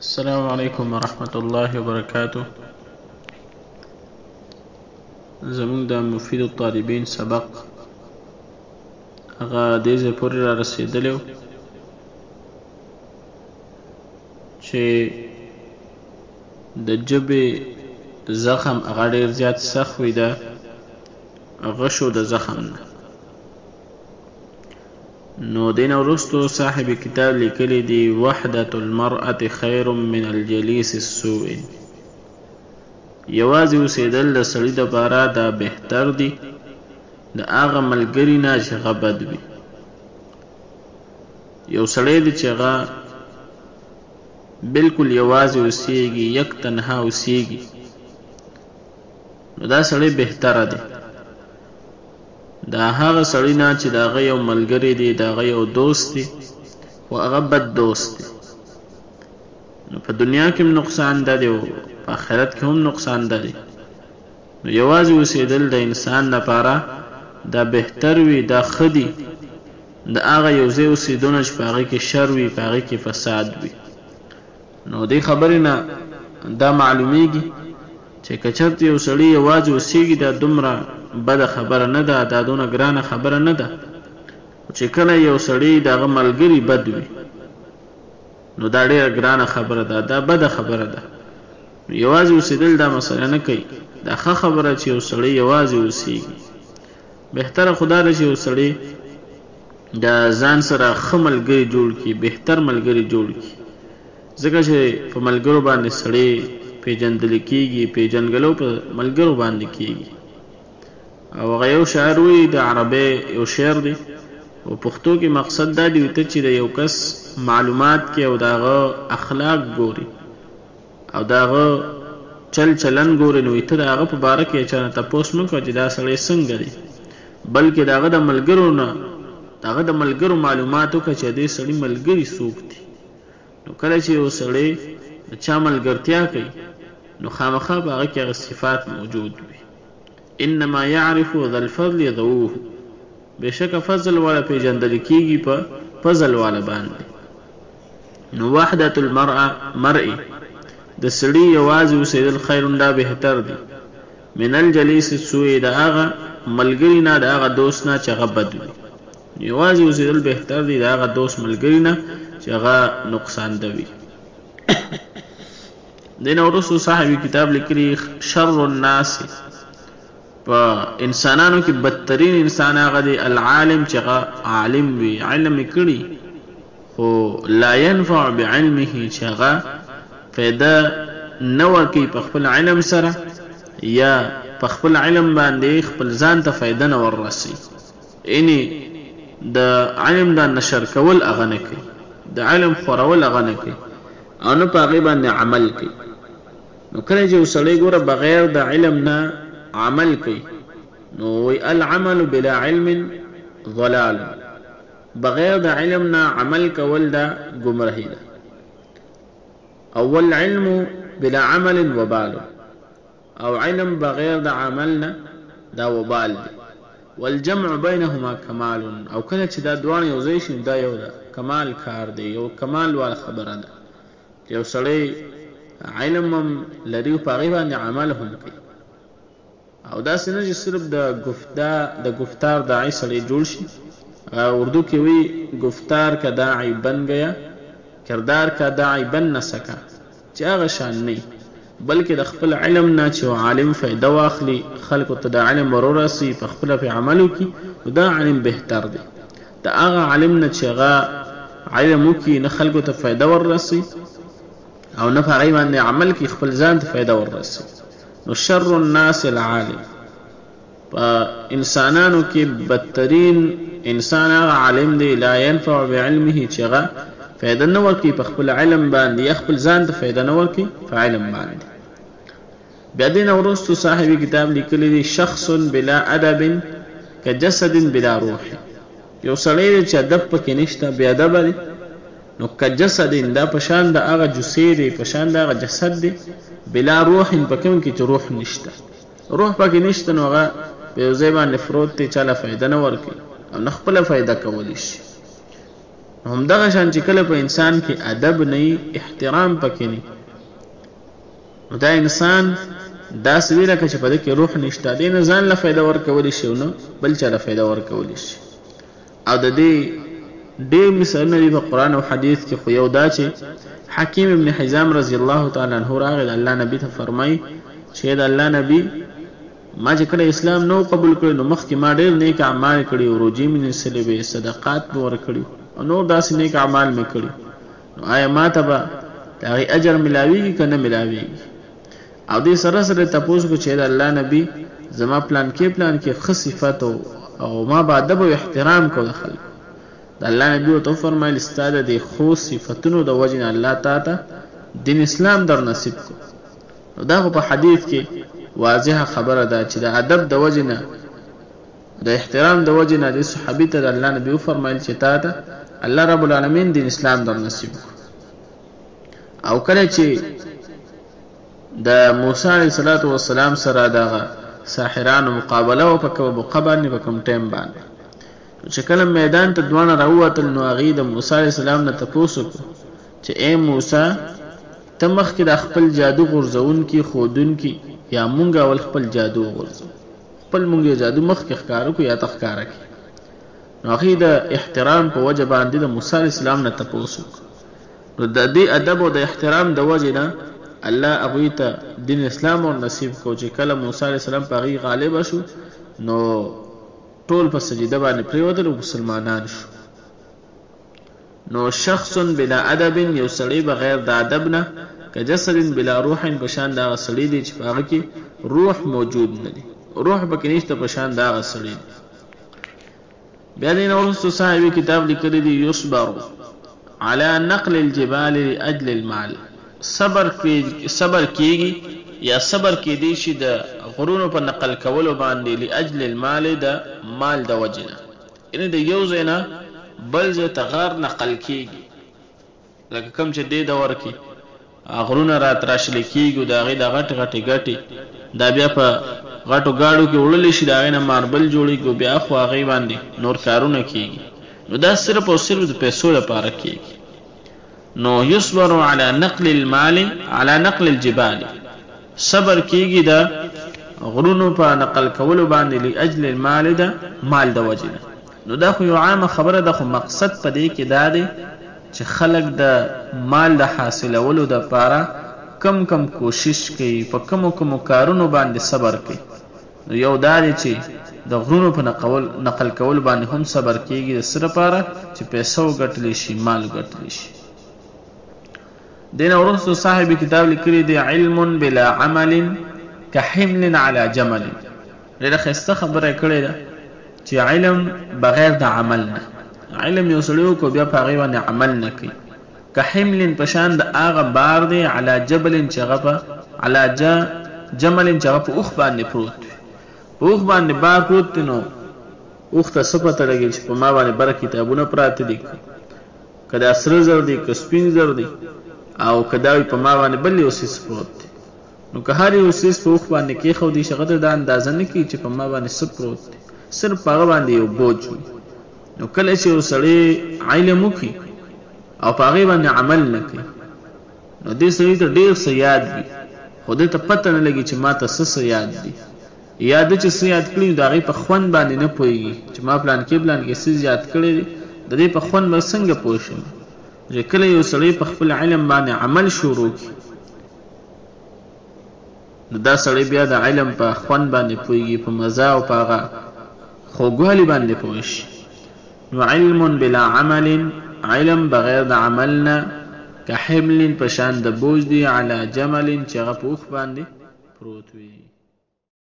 السلام علیکم ورحمت الله وبرکاته. زمون د مفید الطالبین سبق هغه دې ځای پورې را رسېدلی چې د ژبې زخم هغه ډېر زیات سخت وي د غشو د زخم نه. نو دین وروستو صاحب کتاب لیکلی دی وحدة المرأة خیر من الجلیس السوء، یوازې اوسېدل د سړي دپاره دا بهتر دی د هغه ملګري نه چې هغه بد وي. یو سړی دی چې هغه بلکل یوازې اوسېږي، یک تنها اوسېږي، نو دا سړی بهتره دی دا هغه سړی نه چې د هغه یو ملګری دی، د هغه یو دوست دی خو هغه بد دوست دی. نو په دنیا کې هم نقصان ده دی او په آخرت کې هم نقصان ده دی. نو یوازې اوسېدل د انسان لپاره دا بهتر وي، دا ښه دي د هغه یو ځای اوسېدونه چې په هغې کې شر وي، په هغې کې فساد وي. نو دې خبرې نه دا معلومیږي چې که چېرته یو سړی یوازې اوسېږي دا دومره بده خبره نه ده، دا دونه ګرانه خبره نه ده. چې کله یو سړی د هغه ملګري بد وي نو دا ډېره ګرانه خبره ده، دا بده خبره ده. یوازې اوسېدل دا مسله نه کوي، دا ښه خبره چې یو سړی یوازې اوسېږي. بهتره خو دا ده چې یو سړی د ځان سره ښه ملګري جوړ کړي، بهتر ملګري جوړ کړي، ځکه چې په ملګرو باندې سړی پیژندل کېږي، پیژنګلو په ملګرو باندې کېږي. او هغه یو شاعر وایي د عربۍ یو شعر دی او پښتو کې مقصد دا دی ته چې د یو کس معلومات کې او د هغه اخلاق ګوري او د هغه چل چلن ګوري، نو ته د هغه په باره کې چا نه تپوس مه کوه چې دا سړی څنګه دی، بلکې د هغه د ملګرو نه د هغه د ملګرو معلومات وکړه چې دې سړي ملګري څوک دي. نو کله چې یو سړی د چا ملګرتیا کوي نو خامخا په هغه کې هغه صفات موجود وي. انما يعرف ذا الفضل ذووه، بشک فضل والا پیژندل کېږي په فضل والا باندې. نو وحدة المرء د سړي یوازې اوسېدل خیر دا بهتر دی من الجلیس السوء د هغه ملګري نه د هغه دوست نه چې هغه بد وي. یوازې اوسېدل بهتر دی د هغه دوست ملګري نه چې هغه نقصان ده وي. دین وروستو صاحب کتاب لیکلی شر الناس، په انسانانو کې بدترین انسان هغه دی العالم چې هغه عالم وي، علم یې کړي خو لا ينفع بعلمه چې هغه فایده نه ورکوي په خپل علم سره، یا په خپل علم باندې خپل ځان ته فایده نه وررسي. یعنې د علم دا نشر کول هغه نه کوي، د علم خورول هغه نه کوي او نه په هغې باندې عمل کوي. نو کله چې یو سړی ګوره بغیر د علم نه عمل کوي نو وی العمل بلا علم ضلال، بغیر د علم نه عمل کول دا گمراهی ده. اول علم بلا عمل وبال، او علم بغیر د عمل نه دا وبال دی. والجمع بینهما کمال، او کله چې دا دوان یو ځای شي دا یو کمال کار دی، یو کمال والا خبره ده. یو سړی علم هم لري په هغې باندې عمل هم کوي، او داسې نه چې صرف د گفتار داعی سړی جوړ شي. اردو کې وی گفتار کا داعی بن گیا کردار کا داعی بن نه سکا، چې هغه شان نه بلکې د خپل علم نه چې عالم فایده واخلي، خلکو ته د علم ورورسي، په خپله پې عمل وکړي، نو دا علم بهتر دی د هغه علم نه چې هغه علم وکړي نه خلکو ته فایده وررسي او نه په هغې باندې عمل کړي، خپل ځان ته فایده وررسي. نو شر الناس العالم، په انسانانو کې بدترین انسان هغه عالم دی لا ينفع بعلمه چې هغه فایده نه ورکوي په خپل علم باندې، یا خپل ځان ته فایده نه ورکوي په علم باندې. بیا دې نه وروستو صاحب کتاب لیکلی دی شخص بلا ادب کجسد بلا روح، یو سړی دی چې ادب پکې نشته، بې ادبه دی، نو کجسد دا په شان د هغه جثې دی، په شان د هغه جسد دی، بلا روح په کوم کې چې روح نشته، روح پکې نشته، نو هغه په یو ځای باندې فروت دی، چاله فایده نه ورکوي او نه خپله فایده کولی شي. همدغه شان چې کله په انسان کې ادب نه احترام پکې نه نو دا انسان دا سویره که چې په دې کې روح نشته دی نه ځان له فایده ورکولی شي او نه بل چا له فایده ورکولی شي او د دې ډېر مثالونه دي په قرآن او حدیث کې خو یو دا چې حکیم ابن حزام رضی الله تعالی عنه راغی د الله نبي ته فرمایي چې د الله نبي ما چې کله اسلام نو قبول کړی نو مخکې ما ډېر نیک اعمال کړي او روژې مې نیسلې وې صدقات مې ورکړي او نور داسې نیک اعمال مې کړي نو آیا ما ته به د هغې اجر ملاویږي که نه ملاویږي او دې سره سره تپوس کو چې د الله نبي زما پلان کې ښه صفت او ما به ادب او احترام کو د خلکو د الله نبي ورته وفرمایل ستا د دې ښو صفتونو د وجې نه الله تا ته دین اسلام در نصیب کو نو دا خو په حدیث کې واضحه خبره ده چې د ادب د وجې نه د احترام د وجې نه دې صحابي ته د الله نبي وفرمایل چې تا ته الله رب العالمین دین اسلام در نصیب کو او کله چې د موسی علیه السلام سره دغه ساحرانو مقابله او په کوم ټیم باندې چې کله میدان ته دوانه راووتل نو هغې د موسی علیه السلام نه تپوس وکړو چې ای موسی ته مخکې د خپل جادو غورځونکي ښودونکي یا مونږ اول خپل جادو وغورځو خپل مونږ یې جادو مخکې ښکاره کړو یا ته ښکاره کړي نو هغې د احترام په وجه باندې د موسی علیه السلام نه تپوس وکړو نو د دې ادب او د احترام د وجې نه الله هغوی ته دین اسلام ور نصیب کو چې کله موسی علیه السلام په هغې غالبه شو نو ټول په سجده باندې پرېوتل او مسلمانان شو نو شخص بلا ادب یو سړی بغیر د ادب نه که جسد بلا روح په شان د هغه سړي دی چې په هغه کې روح موجود نه دی روح پکې نشته په شان د هغه سړي دی بیا دې نه وروسته صاحب کتاب لیکلی دی یصبر على نقل الجبال لاجل المال صبر کیږي یا صبر کیدی شي د غرونو په نقل کولو باندې لاجل المال د مال د وجنه یعنی د یو ځای نه بل ځای ته غار نقل کیږي لکه کوم چې دې دور کې غرونه راتراشل کیږي د هغې د غټې ګټې دا بیا په غټو ګاډو کې وړلی شي د هغې نه ماربل جوړېږي او بیا خو هغې باندې نور کارونه کیږي نو دا صرف او صرف د پیسو لپاره کیږي نو یصبر على نقل المال على نقل الجبال صبر کیږي د غرونو په نقل کولو باندې لاجل المال د مال د وجنه نو دا خو یو عامه خبره ده خو مقصد په دې کې دا دی چې خلک د مال د حاصلولو دپاره کم کوشش کوي په کومو کارونو باندې صبر کوي نو یو دا دی چې د غرونو په نقل کول باندې هم صبر کیږي د څه لپاره چې پیسه وګټلی شي مال وګټلی شي دین وروسته صاحب کتاب لیکلی دی علم بلا عمل كحمل على جمل ډېره ښایسته خبره یې کړې ده چې علم بغیر د عمل نه علم یو سړی وکړو بیا په هغې باندې عمل نه کوي كحمل په شان د هغه بار دی على جبل چې هغه په على جمل چې هغه په اوښ باندې پروت وي په اوښ باندې بار پروت دی نو اوښ ته څه پته لګي چې په ما باندې بره کتابونه پراته دي که دا سره زر دی که سپین زر دی او که دا وي په ما باندې بل یو څیز پروت دی نو که هر یو څیز په اوښ باندې کېښودي چې هغه ته دا اندازه نه کوي چې په ما باندې څه پروت دی صرف په هغه باندې یو بوج وي نو کله چې یو سړی علم وکړي او په هغې باندې عمل نه کوي نو دې سړي ته ډېر څه یاد وي خو دې ته پته نه لګي چې ما ته څه یاد دي یا ده چې څه یاد کړي نو د هغې په خوند باندې نه پوهېږي چې ما پلان کې څه یاد کړی دی د دې په خوند به څنګه پوه شم چې کله یو سړی په خپل علم باندې عمل شروع کړي نو دا سړی بیا د علم په خوند باندې پوهېږي په مزه او په هغه خوږوالي باندې پوه شي نو علم بلا عمل علم بغیر د عمل نه که حمل په شان د بوج دی علی جمل چې هغه په اوښ باندې پروت وي